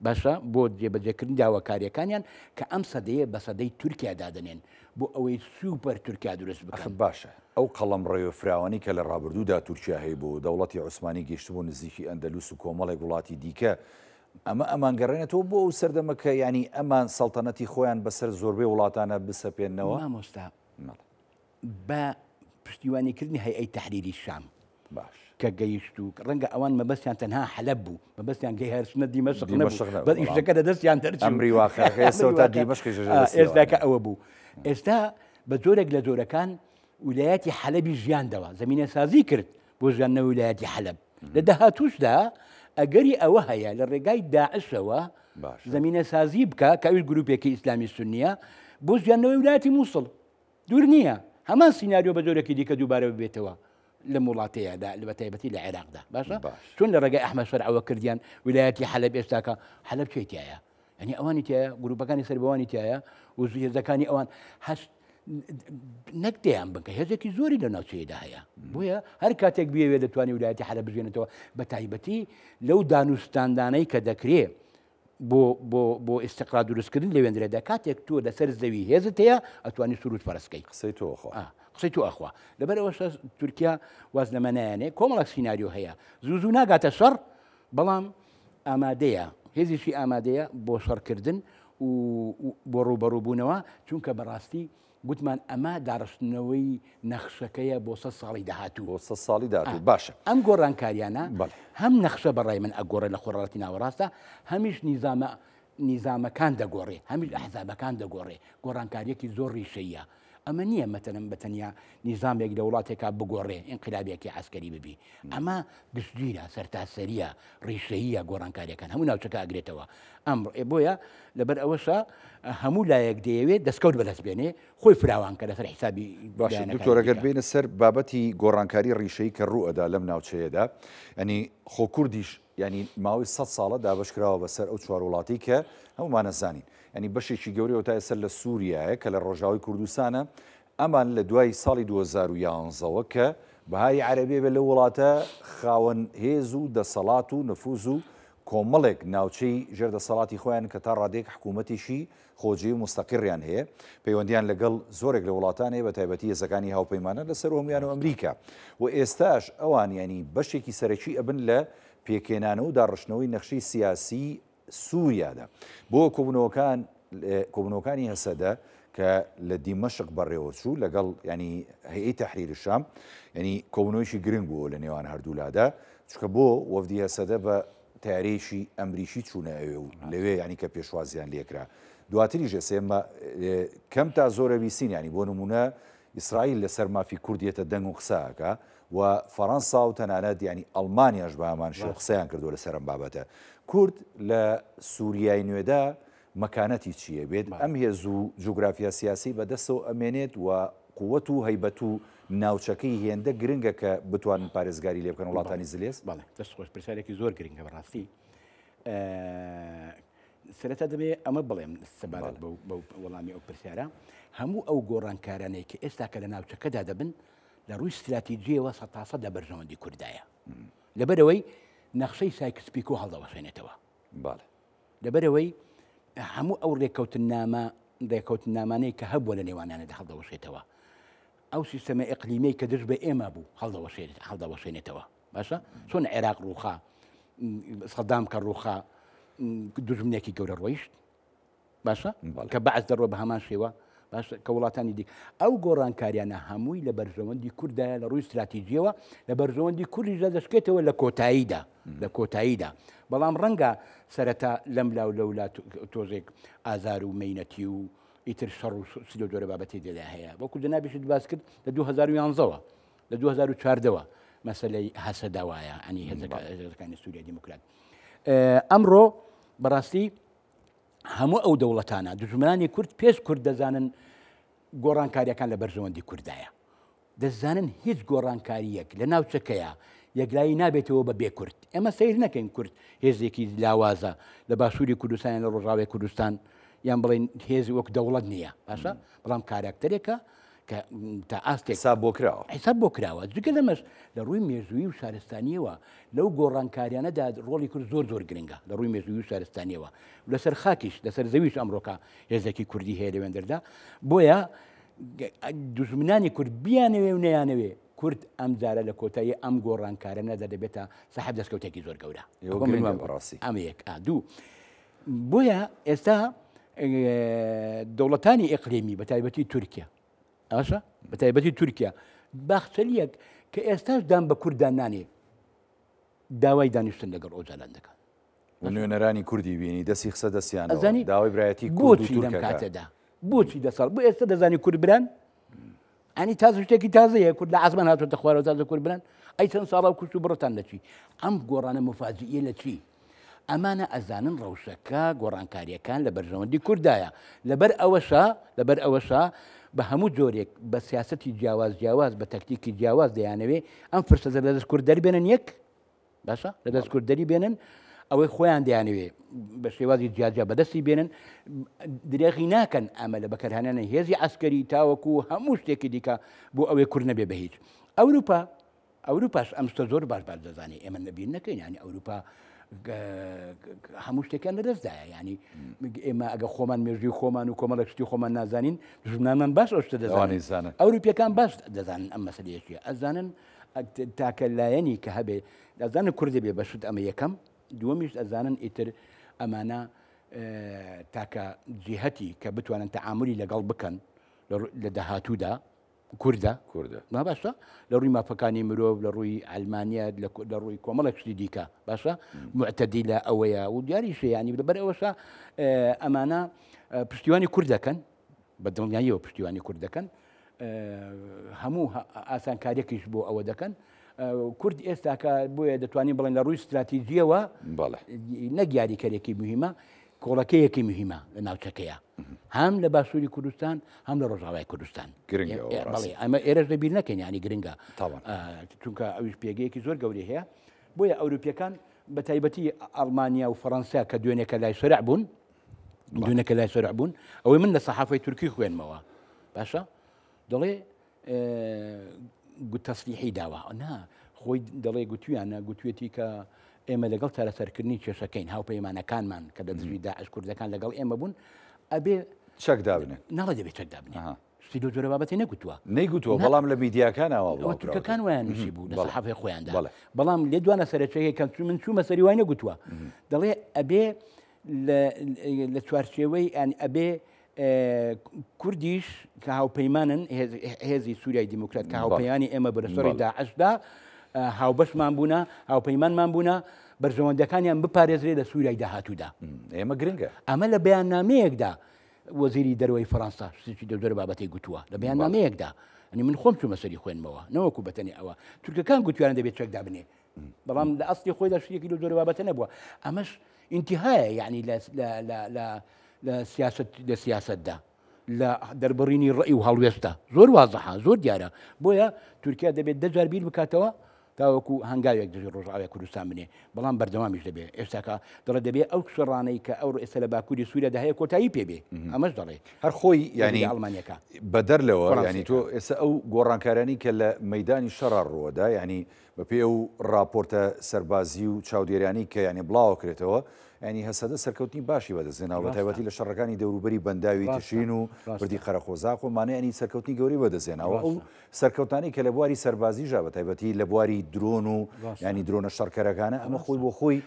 باشە بۆ جێبەجێکردن داواکاریەکانیان کە ئەم سەدەیە بە سەدەی تورکیا دادنێن بۆ ئەوەی سوپەر تورکیا دروست بکەن باشە ئەو قەڵەم ڕێوەفراوانی کە لە ڕابردوودا تورکیا هەیە بۆ دەوڵەتی عوسمانی گەیشتبوو نزیکی ئەندەلوس و کۆمەڵێک وڵاتی دیکە ئەمە ئەمانگەڕێنێتەوە بۆ ئەو سەردەمەکە ینی ئەمان سەڵتەنەتی خۆیان بەسەر زۆربەی وڵاتانە بسەپێنەوە مامۆستا بە پشتیوانیکردنی هەیئەی تەحریری شام باش کە گەیشت و ڕەنگە ئەوان مەبەستیان تەنها حەلەب بوو مەبەستیان گەی هەرچنە دیمەشق نەبوو بە ئیشەکە لە دەستیان دەرچوو ئەمری واقعەکە تا دیمەشقیش ئێستاکە ئەوە بوو ئێستا بە جۆرێک لە جۆرەکان ویلایەتی حەلەبی ژیاندەوە زەمینە سازی کرد بۆ ژیاننەوەی ویلایەتی حەلەب لە داهاتووشدا ئەگەری ئەوە هەیە لە ڕێگای داعشەوە زەمینە سازی بکە کە ئەویش گروپێکی ئیسلامی سونیە بۆ ژیاننەوەی ویلایەتی مووسڵ دوور نییە هەمان سیناریۆ بە جۆرێکی دیکە دووبارە ببێتەوە لە وڵاتەیەدا لە بەتایبەتی لە عێراقدا باشە چۆن لە ڕێگای ئەحمەد شەرعەوە کردیان ویلایەتی حەلەب ئێستاکە حەلەب چێ تایە یعنی ئەوانی تایە گروپەکانی سەربەوانی تایە و هێزەکانی ئەوان هەشت نەک دەیان بکە هێزێکی زۆری لە ناوچەیەدا هەیە بۆیە هەر کاتێک بێوێ دەتوانانی ویلایەتی حەلەب بژێنێتەوە بە تایبەتی لەو دانوستاندانەی کە دەکرێت بۆ ئێستقرا دروستکردن لەوێندرێدا کاتێک تۆ لەسەر زەوی هێزت هەیە ئەتوانی سروود فەرسکەی قسەی تۆ ئەخوا لەبەرەوە تورکیا واز لەمە نایانێ کۆمەڵک سیناریۆ هەیە زوو ناگاتە شەڕ بەڵام ئامادەیە هێزیشی ئامادەیە بۆ شەڕکردن و بۆ ڕوبەڕووبوونەوە چونکە بەڕاستی گوتمان ئەمە داڕشتنەوەی نەخشەکەیە بۆ 100 ساڵی داهاتوو بۆ 100 ساڵی داهاتوو باشە ئەم گۆڕانکاریانە بەڵێ. هەم نەخشە بەڕای من ئەگۆڕێ لە خۆڕەتی ناوەڕاستە هەمیش نیزامەکان دەگۆڕێ هەمیش ئەحزابەکان دەگۆڕێ گۆڕانکاریەکی زۆر ڕیشەیە ئەمە نییە مەتەنم بەتەنیا نیزامێک لە وڵاتێکا بگۆڕێ ئینقلابێکی عسکەری ببی ئەمە گشتگیرە سەرتاسەریە ڕیشەیە گۆڕانکاریەکان هەموو ناوچەکە ئەگرێتەوە ئەم بۆیە لەبەر ئەوەشە هەموو لایەک دەیەوێت دەستکەوت بەدەست بێنێ خۆی فراوان کە لەسەر حسابی باشە دکتۆرەگەر بینە سەر بابەتی گۆڕانکاری ڕیشەی کە ڕوئەدا لەم ناوچەیەدا ئەنی خۆ کوردیش ینی ماوەی 100 ساڵە دابشکراوە بەسەر ئەو چوار وڵاتی کە هەمومان نەزانین ئەنی بەشێکی گەورەی تا ئێستا لە سووریایە کە لە ڕۆژاوی کوردستانە ئەمان لە دوای ساڵی 2011ەوە کە بەهای عەرەبیە بێ لە وڵاتە خاوەن هێز و دەسەڵات و نەفوز و کۆمەڵێک ناوچەی ژێردەسەڵاتی خۆیان کە تا ڕادێک حکوومەتیشی خۆجی و مستەقیڕیان هەیە پەیوەندیان لەگەڵ زۆرێک لە وڵاتانەیە بە تایبەتی هێزەکانی هاوپەیمانە لەسەر هەمویان و ئەمریکا و ئێستاش ئەوان ینی بەشێکی سەرەکی ئەبن لە پێکێنانە و داڕشتنەوەی نەخشەی سیاسی سووریادا بۆ کۆبوونەوەکانی هەسەدە کە لە دیمەشق بەڕێوە چوو لەگەڵ ینی هەیەی تەحریری شام ینی کۆبوونەوەیشی گرنگ بووە لە نێوان هەردوولادا چکە بۆ وەفدی هەسەدە بە تارێشی ئەمریشی چوونە ئەوێ و لەوێ ینی کە پێشوازیان لێکرا دواتریش ئێسێمە کەم تا زۆرە بیسین ینی بۆ نمونە ئیسرائیل لەسەر مافی کوردیەتە دەنگ و قساکە و فەڕەنسا و تەنانەت ینی ئەڵمانیاش بە هەمان شێوە قسەیان کردو لەسەر ئەم بابەتە کورد لە سووریای نوێدا مەکانەتی چییە بێت ئەم هێز و جوگرافیا سیاسی بەدەستەوە ئەمێنێت و قووەت و هەیبەت و ناوچەکەی هێندە گرنگە کە بتوانن پارێزگاری لێ بکەن وڵاتانی زلێس بەڵێ دەست خۆش پرسیارێکی زۆر گرنگە بەڕاستی سەرەتا دەبێت ئەمە بڵێم سەبارەت بە وەڵامی ئەو پرسیارە هەموو ئەو گۆڕانکارانەی کە ئێستا کە لە ناوچەکەدا دەبن لە ڕووی استراتیجیەوە 100% لە بەرژەوەندی کوردایە لەبەرەوەی نەخشەی سایکس پیکۆ هەڵدەوەشێنێتەوە لەبەرەوەی هەموو ئەو ڕێکەوتنامانەی کە هەبووە لە نێوانانەدا هەڵدەوەشێتەوە ئەو سیستەمە ئەقلیمەی کە دژ بە ئێمە بوو هەڵدەوەشێنێتەوە باشە چۆن عێراق ڕووخا سەدام کە ڕووخا دوژمنێکی گەورە ڕۆیشت باشە کە بەعز دەڕۆ بە هەمان شێوە باشە کە وڵاتانی دی ئەو گۆڕانکاریانە هەمووی لە بەرژەوەندی کوردایە لە ڕووی استراتیجیەوە لە بەرژەوەندی کوردیدا دەشکێتەوە لە کۆتاییدا بەڵام ڕەنگە سەرەتا لەم لاو لەولا تۆزێک ئازار و مەینەتی و ئیتر شەڕ و سلو جۆرە بابەتی دێدا هەیە بۆکو جەنابیشت باس کرد لە 2011ەوە لە 2014ەوە مەسەلەی هەسەداوایە ئەنی هێزەکانی سووریا دیموکرات ئەمڕۆ بەڕاستی هەموو ئەو دەوڵەتانە دژمنانی کورد پێش کورد دەزانن گۆڕانکاریەکان لە بەرژەوەندی کوردایە دەزانن هیچ گۆڕانکاریەک لە ناوچەکەیە یەکلایی نابێتەوە بە بێ کورد ئێمە سیر نەکەین کورد هێزێکی لاوازە لە باشووری کوردستان لە ڕۆژاوی کوردستان یان بڵێن هێزی وەک دەوڵەت نییە باشە بەڵام کارکتەرێکە کە تا ئاستێک حساب بۆ کراوە جگە لەمەش لە ڕووی مێژووی و شارستانیەوە لەو گۆڕانکاریانەدا ڕۆڵی کورد زۆر گرنگە لە ڕووی مێژووی و شارستانیەوە لەسەر خاکیش لەسەر زەویش ئەمڕۆکە هێزێکی کوردی هەیە لەوێندەردا بۆیە دوژمنانی کورد بیانەوێ و نەیانەوێ کورد ئەم جارە لە کۆتایی ئەم گۆڕانکارانەدا دەبێتە ساحب دەستکەوتێکی زۆر گەورە ئەمە یەک دوو بۆیە ئێستا دەوڵەتانی ئیقلیمی بە تایبەتی تورکیا ئاشە بە تایبەتی تورکیا باخچەلیەک کە ئێستاش دام بە کورددان نانێ داوای دانیشتن لەگەڵ ئۆجالان دەکات نوێنەرانی کوردی بینی دەستی قسە دەستیان داوای برایەتی بۆچی لەم کاتەدا بۆچی دەسەڵ بۆ ئێستا دەزانی کورد بران ئەنی تازە شتێکی تازەیە کورد لە عەزمان هاتوۆتە خوارەوە تازە کورد بران ئەی چەند ساڵا و کوشت و بڕتان لە چی ئەم گۆڕانە مفاجئیە لە چی ئەمانە ئەزانن ڕەوشەکە گۆڕانکاریەکان لە بەرژەوەندی کوردایە لەبەر ئەوەشە بە هەموو جۆرێک بە سیاسەتی جیاواز بە تەکتیکی جیاواز دەیانەوێ ئەم فرسەدە لە دەست کوردەری بێنن یەک باشە لە دەست کوردەری بێنن ئەوەی خۆیان دەیانەوێ بە شێوازی جیاجیا بەدەستی بێنن درێغی ناکەن ئەمە لە بەکارهێنانە هێزی عەسکەری تاوەکو هەموو شتێکی دیکە بۆ ئەوەی کورد نەبێ بە هیچ ئەوروپاش ئەم شتە زۆر باش دەزانێت ئێمە نەبیر نەکەین ینی ئەوروپا هەموو شتێکیان لەدەستدایە ینی ئێمە ئەگە خۆمان مێژوی خۆمان و کۆمەڵێک شتی خۆمان نازانین ژمنامان باش ئەو شتە دەزانین ئەوروپیەکان باش دەزانن ئەم مەسەلەیەکیە ئەزانن تاکە لایەنی کە هەبێ دەزانن کوردی بێ بەشت ئەمە یەکەم دووەمیش ئەزانن ئیتر ئەمانە تاکە جیهەتی کە بتوانن تەعاملی لەگەڵ بکەن لە داهاتوودا کووردە ما باشە لە ڕووی مافەکانی مرۆڤ لە ڕووی ئەلمانیا لە ڕووی کۆمەڵێک شتی دیکە باشە معتەدی لە ئەوەیە و دیاریشە ینی لەبەر ئەوەشە ئەمانە پشتیوانی کورد دەکەن بە دڵنیاییەوە پشتیوانی کورد دەکەن هەموو ئاسانکاریەکیش بۆ ئەوە دەکەن کورد ئێستا کە بۆیە دەتوانین بڵێن لە ڕووی استراتیژیەوە نەک یاریکەرێکی مهمە کۆڵەکەیەکی مهمە لە ناوچەکەیە هەم لە باشووری کوردستان هەم لە ڕۆژاوای کوردستان ئەمە ئێرەش دەبیر نەکەین ینی گرنگە چونکە ئەوش پێگەیەکی زۆر گەورەی هەیە بۆیە ئەوروپیەکان بە تایبەتی ئەڵمانیا و فەڕەنسا کە دوێنێکە لای سەرع بوون دوێنێکە لای سەرع بوون ئەوەی من لە سەحافەی تورکی خوێنمەوە باشە دەڵێ تەسلیحی داوە نا خۆی دەڵێ گوتویانە گوتوێتی کە ئێمە لەگەڵ چارەسەرکردنی کێشەکەین هاوپەیمانەکانمان کە لە دژی داعش کوردەکان لەگەڵ ئێمە بوون ئەبێ چەک دابنێ ناڵە دەبێت چەک دابنێ شتی دۆ جۆرە بابەتی نەگوتووە نەیگوتووە بەڵام لە میدیاکانەوە تورکەکان وایان نووسی بوو لە سەحافەی خۆیاندا بەڵام لێ دوانە سەرچەیە کە من چوومە سەری وای نەگوتووە دەڵێ ئەبێ لە چوارچێوەی ئەبێ کوردیش کە هاوپەیمانن هێزی سووریای دیموکرات کە هاوپەیانی ئێمە بەرەسەری داعشدا هاوبەشمان بوونە هاوپەیمانمان بوونە بەرژەوەندەکانیان بپارێزرێ لە سووریای داهاتوودا ئێمە گرنگە ئەمە لە بەیاننامەیەکدا وەزیری دەرەوەی فەڕەنسا شتێکی دەور بابەتی گوتووە لە بەیاننامەیەکدا ئەنی من خۆم چوومە سەری خوێنمەوە نەوەکو بەتەنی ئەوە تورکەکان گوتویان دەبێت چەک دابنێ بەڵام لە ئەسڵی خۆیدا شتێکی دەور بابەتە نەبووە ئەمەش ئینتیهایە یعنی لە سیاستدا لە دەربڕینی ڕێی و هەڵوێستە زۆر وازەحە زۆر دیارە بۆیە تورکیا دەبێت دەجار بیر بکاتەوە تاوەکو هەنگاوێک دژی ڕۆژاوای کوردستان بنێ بەڵام بەردەوامیش دەبێت ئێستاکە دەڵێ دەبێت ئەو شڕانەی کە ئەو ئێستا لە باکووری سووریادا هەیە کۆتایی پێبێ ئەمەش دەڵێ هەر خۆی ینی ئەڵمانیەکە بەدەرلەوە ینی تۆ ئێستا ئەو گۆڕانکارانی کە لە مەیدانی شەڕا ڕۆدا ینی بەپێ ئەو راپۆرتە سەربازی و چاودێرانی کە ینی بڵاو کرێتەوە ینی هەسەدە سەرکەوتنی باشی بەدەستێناوە بە تایبەتی لە شەڕەکانی دەوروبەری بەنداوی تشین و بردی قەرەخۆزاق و مانەیەنی سەرکەوتنی گەوری بەدەستێنەوە ئەو سەرکەوتانی کە لە بواری سەربازی ژا بە تایبەتی لە بواری درۆن و ینی درۆنە شەڕکەرەکانە ئەمە خۆی بۆ خۆی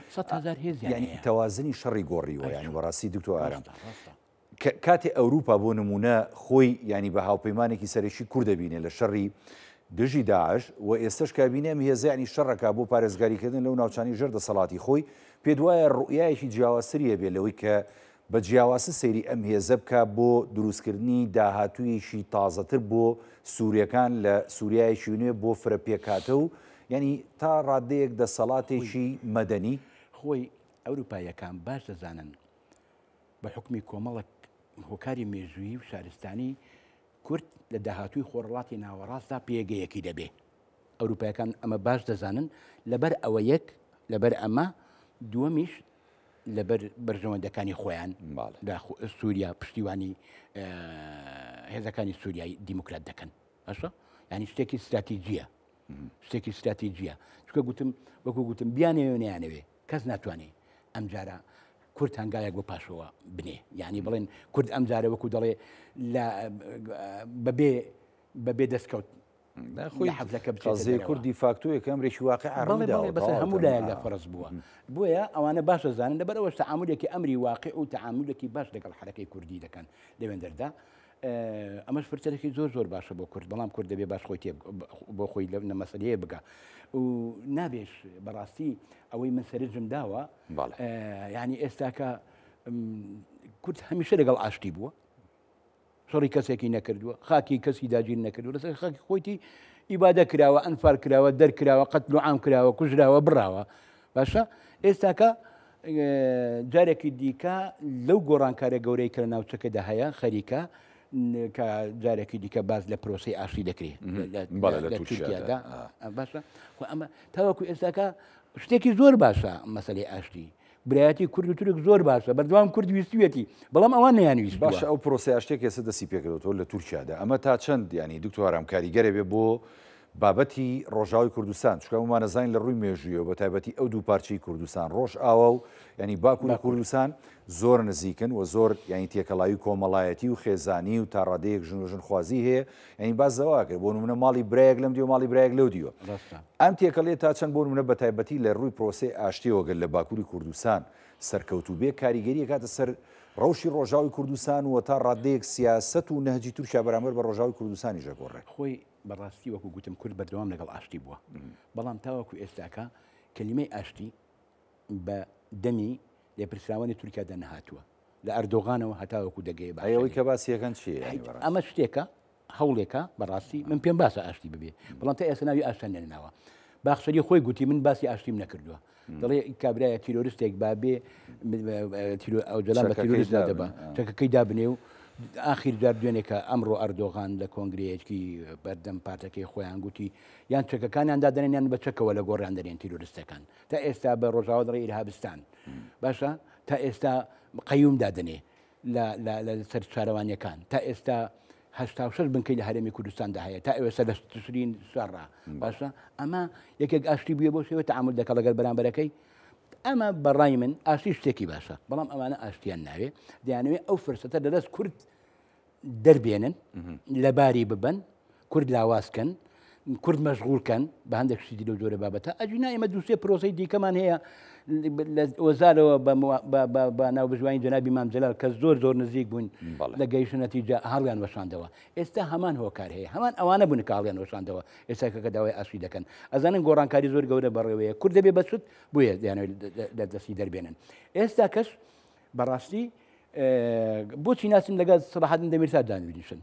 ینی تەوازنی شەڕی گۆڕیوە ینی بەڕاستی دکتۆر ئارام کاتێ ئەوروپا بۆ نمونە خۆی ینی بە هاوپەیمانێکی سەرێکی کوور دەبینێ لە شەڕی دژی داعش و ئێستش کابینێم هێزانی شەڕەکە بۆ پارێزگاریکردن لەو ناوچانی ژەر دەسەڵاتی خۆی پێ دوایە ڕوئایەکی جیاوازتریە بێ لەوەی کە بە جیاوازی سەیری ئەم هێزە بکە بۆ دروستکردنی داهاتوویەکی تازەتر بۆ سووریەکان لە سووریایەکی نوێ بۆ فرەپێکاتە و ینی تا ڕادەیەک دەسەڵاتێکی مەدەنی خۆی ئەوروپایەکان باش دەزانن بە حکمی کۆمەڵک هۆکاری مێژووی و شارستانی کورد لە داهاتووی خۆڕڵاتی ناوەڕاستدا پێگەیەکی دەبێ ئەوروپایەکان ئەمە باش دەزانن لەبەر ئەوە یەک لەبەر ئەمە دووەمیش لەبەر بەرژەوەندەکانی خۆیان سووریا پشتیوانی هێزەکانی سووریایی دیموکرات دەکەن باشە ینی شتێکی استراتیژیە شتێکی استراتیژیە چکە گوتم وەکو گوتم بیانەوێ نەیانەوێ کەس ناتوانێت ئەم جارە کورد هەنگایەک بۆ پاشەوە بنێ یعنی بڵێن کورد ئەم جارە وەکو دەڵێ بەبێ دەستکەوت خۆی کوردی فاکتۆیە کە ئەمرێکی واقع بەسەر هەموو لایەک لە فەرز بووە بۆیە ئەوانە باشە زانن لەبەرەوەش تەعاملێکی ئەمری واقع و تەعاملێکی باش لەگەڵ حرەکەی کوردی دەکەن لەوێندەردا ئەمەش فرچەرێکی زۆر زۆر باشە بۆ کورد بەڵام کورد دەبێ باش خۆی بۆ خۆی لە مەسەلەیە بگە و نابێش بەڕاستی ئەوەی من سەرنجم داوە ینی ئێستاکە کورد هەمیشە لەگەڵ ئاشتی بووە شەڕی کەسێکی نەکردووە خاکی کەسی داگیر نەکردووە لەسەر خاکی خۆیتی ئیبادە کراوە ئەنفار کراوە دەرکراوە قەتل و عام کراوە کوژراوە بڕاوە باشە ئێستاکە جارێکی دیکە لەو گۆڕانکارە گەورەی کە لە ناوچەکەدا هەیە خەریکە کە جارێکی دیکە باز لە پرۆسی ئاشتی دەکرێت لە تورکیادا باشە ئەمە تاوەکو ئێستاکە شتێکی زۆر باشە مەسەلەی ئاشتی برایەتی کورد و تورک زۆر باشە بەردەوام کورد ویستوێتی بەڵام ئەوان نەیانویست باشە ئەو پرۆسی ئاشتێک ئێستا دەستی پێکردەوە لە تورکیادا ئەمە تا چەند ینی دکتۆر ئارام کاریگەرە بێ بۆ بابەتی ڕۆژاوی کوردستان چکە ومانەزانین لە ڕووی مێژویەوە بە تایبەتی ئەو دوو پارچەی کوردستان ڕۆژ ئاوە و ینی باکوور لە کوردستان زۆر نزیکن و زۆر ینی تێکەڵاوی کۆمەڵایەتی و خێزانی و تا ڕادەیەک ژن خوازی هەیە ینی بازەوا کرد بۆ نمونە ماڵی برایەک لەم دیوە ماڵی برایەک لەو دیوە ئەم تێکەڵێ تا چەند بۆ نمونە بە تایبەتی لە ڕووی پرۆسەی ئاشتیەوەگەر لە باکووری کوردستان سەرکەوتوو بێ کاریگەری کاتە سەر ڕەوشی ڕۆژاوی کوردستان و تا ڕادەیەک سیاست و نەهجی تورکیا بەرامبەر بە ڕۆژاوی کوردستانی ژەگۆڕێ خۆی بەڕاستی وەکو گوتم کورد بەردەوام لەگەڵ ئاشتی بووە بەڵام تاوەکو ئێستاکە کەلیمەی ئاشتی بە دەمی لێپرسراوانی تورکیادا نەهاتووە لە ئەردۆغانەوە هەتاوەکو دەگەی ئەوەی کە باسیەکەن چیە ئەمە شتێکە هەوڵێکە بەڕاستی من پێم باسە ئاشتی ببێ بەڵام تا ئێستا ناوی ئاشتان نێناوە باخشەری خۆی گوتی من باسی ئاشتیم نەکردووە دەڵێ کابرایە تیرۆریستێک بابێ ئەوجلان بە تیرۆریست دەبە چەکەکەی دابنێ و ئاخیر جار دوێنێکە ئەمڕۆ ئەردۆغان لە کۆنگرەیەکی بەردەم پارتەکەی خۆیان گوتی یان چەکەکانیاندا دەنێنیان بە چەکەوە لە گۆڕیان دەرێن تیرۆریستەکان تا ئێستا بە ڕۆژاوە دەڕێ ئیرهابستان باشە تا ئێستا قەیوم دادنێ لە سەر چارەوانیەکان تا ئێستا 86 بنکەی لە هەرێمی کوردستاندا هەیە تا ئێوە سەر تشرین سوارڕا باشە ئەمە یەکێک ئاشتی بووە بۆ شێوە تەعامل دەکە لەگەڵ بەرامبەرەکەی ئەمە بەڕای من ئاشتی شتێکی باشە بەڵام ئەمانە ئاشتیان ناوێ دەیانوێت ئەو فرسەتە لەدەست کورد دەربێنن لەباری ببن کورد لاوازکەن کورد مەشغوڵکەن بە هەندێک شتی لەو جۆرە بابەتە ئەجینا ئێمە دووسێ پرۆسەی دیکەمان هەیە وەزارەوە بە ناوبژوانی جەنابی مام جەلال کە زۆر نزیک بوون لە گەیشتنە نەتیجە هەڵیان وەشاندەوە ئێستا هەمان هۆکار هەیە هەمان ئەوانە بوون کە هەڵیان وەشاندەوە ئێستا کە داوای ئاشتی دەکەن ئەزانن گۆڕانکاری زۆر گەورە بەڕێوەیە کورد دەبێ بەچوت بۆیە دەیانەوێت لە دەستی دەربێنن ئێستا کەس بەڕاستی بۆچی ناسم لەگەڵ سەلاحەدین دەمیرتاش دانویشن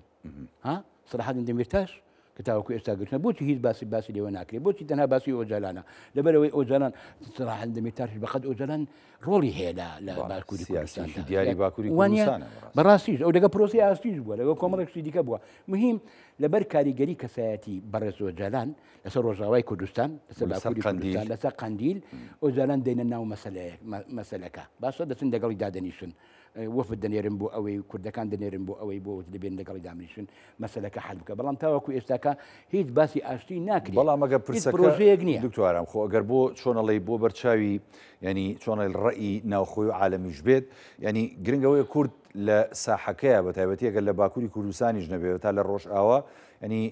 ها سەلاحەدین دەمیرتاش کە تاوەکو ئێستا گرتنە بۆچی هیچ باسی لێوە ناکرێت بۆچی تەنها باسی ئۆجالانە لەبەرەوەی ئۆجالان سەلاحەدین دەمیرتاش بەقەد ئۆجالان ڕۆڵی هەیە لە باکووری کوردستان دیاری باکووری کوردستانە بەڕاستیش ئەو دەگە پرۆسی ئاشتیش بووە لەگە کۆمەڵێکی دیکە بووە مهم لەبەر کاریگەری کەسایەتی بەڕێز ئۆجالان لەسەر ڕۆژاوای کوردستان لەسەر باکووری کوردستان لەسەر قەندیل ئۆجالان دێنە ناو مەسەلەکە باشە دەچن لەگەڵی دادەنیشن وەفد دەنێرن بۆ ئەوەی کوردەکان دەنێرن بۆ ئەوەی بۆ دەبێن لەگەڵی دامنیشن مەسەلەکە حەل بکە بەڵام تاوەکو ئێستاکە هیچ باسی ئاشتی ناکرێت بەڵام ئەگە پرۆژەیەک نییە دکتۆرم خۆ ئەگەر بۆ چۆنەڵی بۆ بەرچاوی ینی چۆنە ڕەئی ناوخۆی و عالەمیش بێت ینی گرنگەوەی کورد لە ساحەکەیە بە تایبەتیەگەر لە باکووری کوردستانیش نەبێت تا لە ڕۆژ ئاوە ینی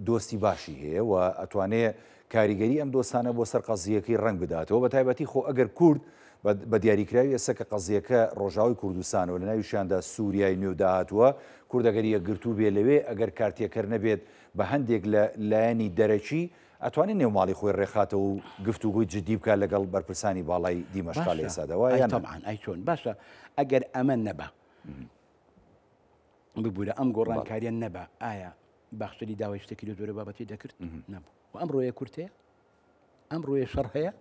دۆستی باشی هەیە و ئەتوانێت کاریگەری ئەم دۆستانە بۆ سەر قەزیەکەی ڕنگ بداتەوە بە تایبەتی خۆ ئەگەر کورد بە دیاریکراوی ئێستا کە قەزیەکە ڕۆژاوی کوردستانەوە لە ناویشیاندا سووریای نوێ داهاتووە کوردەگەر یەکگرتوو بێ لەوێ ئەگەر کارتێکەر نەبێت بە هەندێک لە لایەنی دەرەکی ئەتوانێت نێوماڵی خۆی ڕێخاتەوە و گفتوگوی جدی بکات لەگەڵ بەرپرسانی باڵای دیمەشق لە ئێستاداوە تەمان ئەی چۆن باشە ئەگەر ئەمە نەبە ببوورە ئەم گۆڕانکاریە نەبە ئایا باخشەری داوای شتێکی لە جۆرە بابەتی دەکرد نەبوو و ئەم ڕۆیە کورتەیە ئەم ڕۆیە شەڕ هەیە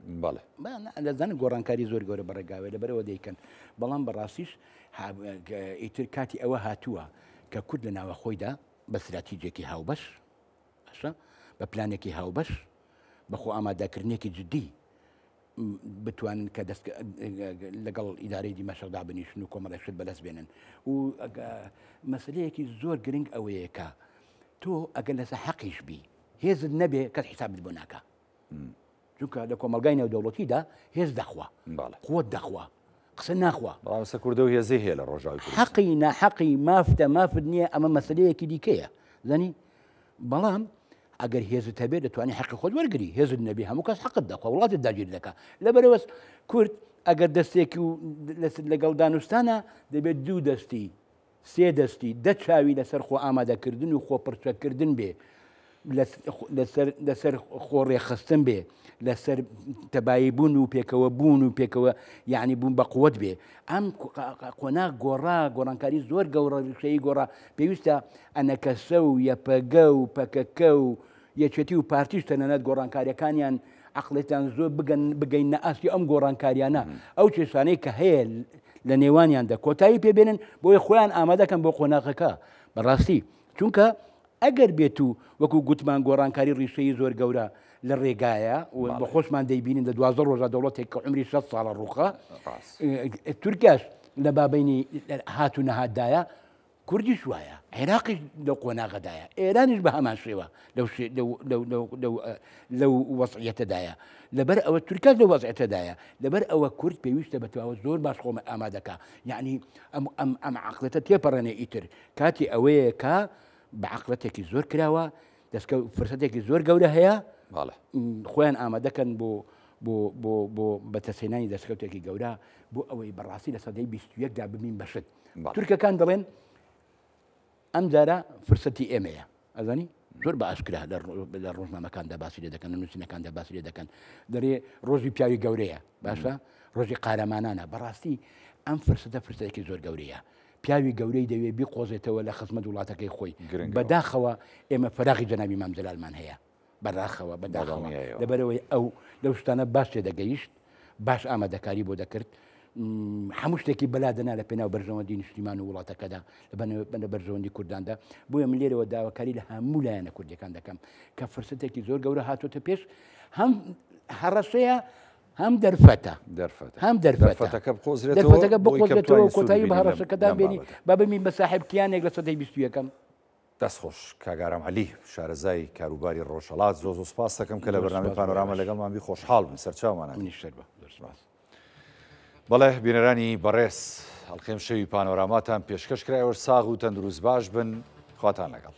لەزانن گۆڕانکاری زۆر گەورە بەڕێگاوێ لەبەرەوە دەیکەن بەڵام بەڕاستیش ئیتر کاتی ئەوە هاتووە کە کورد لە ناوە خۆیدا بە استراتیجێکی هاوبەش باشە بە پلانێکی هاوبەش بەخۆ ئامادەکردنێکی جدی بتوانن کە لەگەڵ ئیدارەی دیمەشقدا بنیشن و کۆمەڵێکشت بەدەست بێنن و مەسلەیەکی زۆر گرنگ ئەوەیە کە تۆ ئەگەر لەسەر حەقیش بی هێزت نەبێ کەس حسابت بۆ ناکە چونکە لە کۆمەلگای نێودەوڵەتیدا هێز دەخوا قوت دەخوا قسە ناخوا ڕاستە کوردە و هێزی هەیە لە ڕۆژاوی حەقی ناحەقی مافتە مافت نییە ئەمە مەسلەیەکی دیکەیە زەنی بەڵام ئەگەر هێزت هەبێت دەتوانانی حەقی خۆت وەرگری هێزت نەبی هەموو کەس حەقت دەخوا وڵاتت داگیر دەکا لەبەرەوە کورد ئەگەر دەستێکی و لەگەڵ دانوستانە دەبێت دوو دەستی سێ دەستی دەچاوی لەسەر خۆ ئامادەکردن و خۆ پرچەکردن بێ لەسەر خۆڕێخستن بێ لەسەر تەبایی بوون و پێکەوە بوون و پێکەوە یعنی بوون بە قووەت بێ ئەم قۆناغ گۆڕانکاری زۆر گەورەشەی گۆڕا پێویستە ئەنەکەسە و یەپەگە و پەکەکە و یەکێتی و پارتیش تەنانەت گۆڕانکاریەکانیان عقلێتان زۆر بگەین نەئاستی ئەم گۆڕانکاریانە ئەو کێشانەی کە هەیە لە نێوانیاندا کۆتایی پێبێنن بۆی خۆیان ئامادەکەن بۆ قۆناغەکە بەڕاستی چونکە ئەگەر بێت و وەکو گوتمان گۆڕانکاری ڕیشەی زۆر گەورە لە ڕێگایە بە خۆشمان دەیبینین لە 12 ڕۆژە دەوڵەتێک کە عمری 6 ساڵە ڕووخە تورکیاش لە بابینی هات و نەهاتدایە کوردیش وایە عێراقیش لەو قۆناغەدایە ئێرانیش بە هەمان شێوە لەو وەزعیەتەدایە لەبەر ئەوە تورکات لەو وەزعیەتەدایە لەبەر ئەوە کورد پێویستە بەتەواوە زۆر باش خۆمە ئامادەکە یعنی ئەم عقلەتە تێپەڕێنێ ئیتر کاتی ئەوەیە کە بە عقلەتێکی زۆر کراوە دەستکە فرسەتێکی زۆر گەورە هەیە خۆیان ئامادەکەن بۆ بەتەسێنانی دەستکەوتێکی گەورە بۆ ئەوەی بەڕاستی لە سەدەی 21دا ببین بەشت تورکەکان دەڵێن ئەم جارە فرسەتی ئێمەیە ئەزانی زۆر بە ئاشکرا لە ڕۆژنامەکاندا باسی لێ دەکەن لە نووسینەکاندا باسی لێ دەکەن دەرێ ڕۆژی پیاوی گەورەیە باشە ڕۆژی قارەمانانە بەڕاستی ئەم فرسەتێکی زۆر گەورەیە پیاوی گەورەی دەوێ بیقۆزێتەوە لە خزمەت وڵاتەکەی خۆی بەداخەوە ئێمە فەراغی جەنابی مام جەلالمان هەیە بەداخەوە لەبەرەوەی ئەو لەو شتانە باش لێ دەگەیشت باش ئامادەکاری بۆ دەکرد هەموو شتێکی بەلادەنا لە پێناو بەرژەوەندی نیشتیمان و وڵاتەکەدا لە بەرژەوەندی کورداندا بۆیە من لێرەوە داواکاری لە هەموو لایەنە کوردیەکان دەکەم کە فرسەتێکی زۆر گەورە هاتوۆتە پێش هەم هەڕەشەیە هەم دەرفەتە هەم دەرفەتەکە بقۆزرێتەوە کۆتایی بە هەڕەشەکەدا بێنی با بمین بە ساحبکیانێک لە سەدەی 21ەکەم دەستخۆش کاگارام عەلی شارەزای کاروباری ڕۆژهەڵات زۆر سوپاس دەکەم کە لە بەرنامەی پانۆراما لەگەڵمان بی خۆشحاڵ بن سەرچاومانە منیش بە سپاس. بەڵێ بینەرانی بەڕێز هەڵقێم شەوی پانۆراماتان پێشکەش کرایەوە ساغ و تەندروست باش بن خواتان لەگەڵ.